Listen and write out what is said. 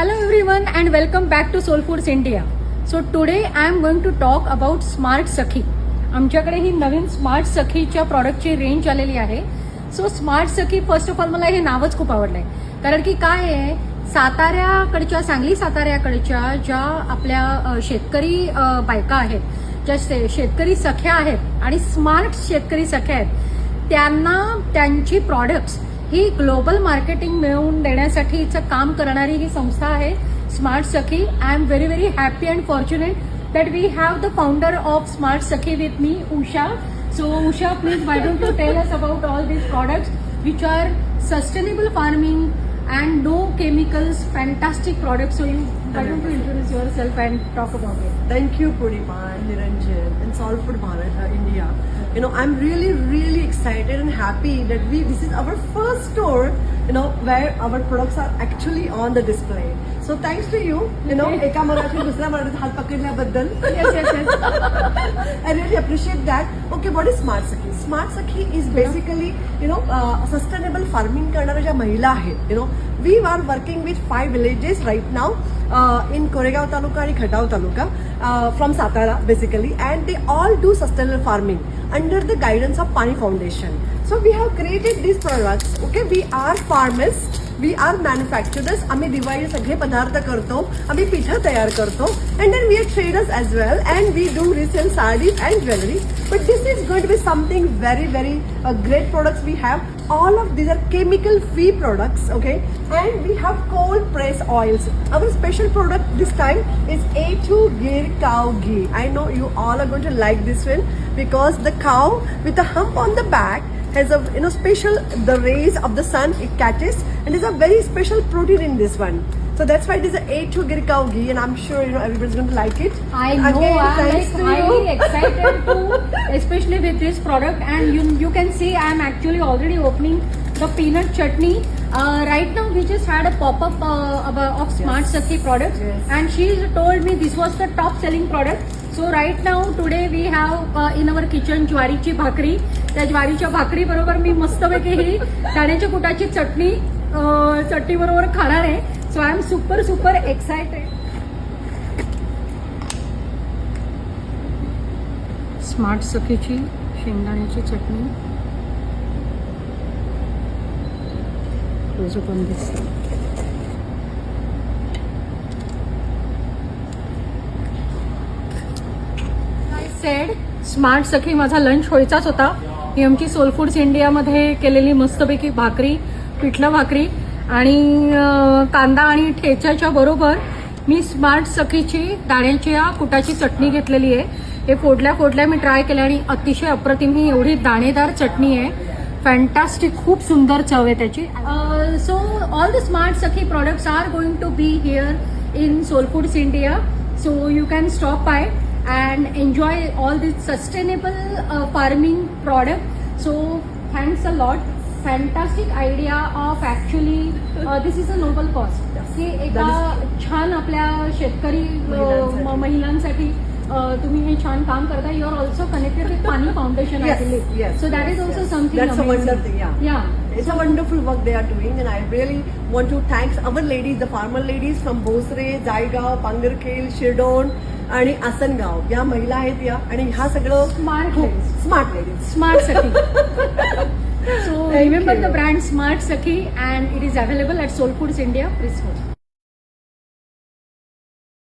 Hello everyone and welcome back to Soul Foods India. So today I am going to talk about Smart Sakhi. आमच्याकडे ही नवीन smart सखीच्या प्रॉडक्टची range आलेली आहे. So smart सखी first of all मला हे नावच खूप आवडलंय, कारण की काय आहे, साताऱ्याकडच्या सांगली साताऱ्याकडच्या ज्या आपल्या शेतकरी बायका आहेत, ज्या शेतकरी सख्या आहेत आणि स्मार्ट शेतकरी सख्या आहेत, त्यांना त्यांची प्रॉडक्ट्स ही ग्लोबल मार्केटिंग मिळवून देण्यासाठीचं काम करणारी ही संस्था आहे smart Sakhi. I am very very happy and fortunate that we have the founder of Smart Sakhi with me, Usha. So Usha, please why don't you tell us about all these products which are sustainable farming and no chemicals, fantastic products. So why don't you introduce yourself and talk about it? Thank you, Purnima and Niranjan and Soul Food Bharat, India. You know, I'm really excited and happy that this is our first store, you know, where our products are actually on the display. So thanks to you, you know, eka marathi dusra marathi हात पकडल्याबद्दल. Yes. I really appreciate that. Okay, what is Smart Sakhi? Smart Sakhi is basically, you know, sustainable farming करणाऱ्या ज्या महिला आहेत, you know, we are working with 5 villages right now in Koregaon Taluka and Khatao Taluka from Satara basically, and they all do sustainable farming under the guidance of Pani Foundation. So we have created these products. Okay, we are farmers. We are manufacturers. आम्ही दिवाळी सगळे पदार्थ करतो, आम्ही पिठं तयार करतो, and then we are traders as well, and we do resell sarees and jewelry. But this is going to be something very great products we have. All of these are chemical free products, okay, and we have cold press oils. Our special product this time is A2 Gir cow ghee. I know you all are going to like this one because the cow with a hump on the back has a, you know, special, the rays of the sun it catches, and there's a very special protein in this one. So that's why it is a A2 Gir cow ghee, and I'm sure, you know, everybody's going to like it. I know. Again, I'm thanks like to highly you. excited to, especially with this product, and you can see I'm actually already opening the peanut chutney. Right now we just had a pop-up of Smart Sakhi products, and she told me this was the top selling product. So right now today we have in our kitchen ज्वारीची भाकरी. त्या ज्वारीच्या भाकरी बरोबर मी मस्तपैकी ही दाण्याच्या कुटाची चटणी बरोबर खाणार आहे. सो I am super excited. Smart सखीची शेंगदाण्याची चटणी रोज पण दिसते. सेड स्मार्ट सखी माझा लंच व्हायचाच होता. ही आमची सोल फूड्स इंडियामध्ये केलेली मस्तपैकी भाकरी, पिठलं भाकरी आणि कांदा आणि ठेच्याच्या बरोबर मी स्मार्ट सखीची दाण्याच्या कुटाची चटणी घेतलेली आहे. हे फोडल्या मी ट्राय केल्या आणि अतिशय अप्रतिम ही एवढी दाणेदार चटणी आहे. फॅन्टास्टिक, खूप सुंदर चव आहे त्याची. So all the smart Sakhi products are going to be here in soul foods India. So you can stop by and enjoy all this sustainable farming product. So thanks a lot. Fantastic idea of actually this is a noble cause. की एका छान आपल्या शेतकरी महिलांसाठी तुम्ही हे छान काम करता. You are also connected with Paani foundation, I believe. So that is also something That's amazing. a wonderful thing. Yeah. It's a wonderful work they are doing, and I really want to thank our ladies, the farmer ladies from Bosre, Jaigaon, Pangarkhel, Shirdon आणि आसनगाव. या महिला आहेत या, आणि ह्या सगळं smart ladies. So remember the brand Smart Sakhi, and it is available at Soul Foods India. Please go.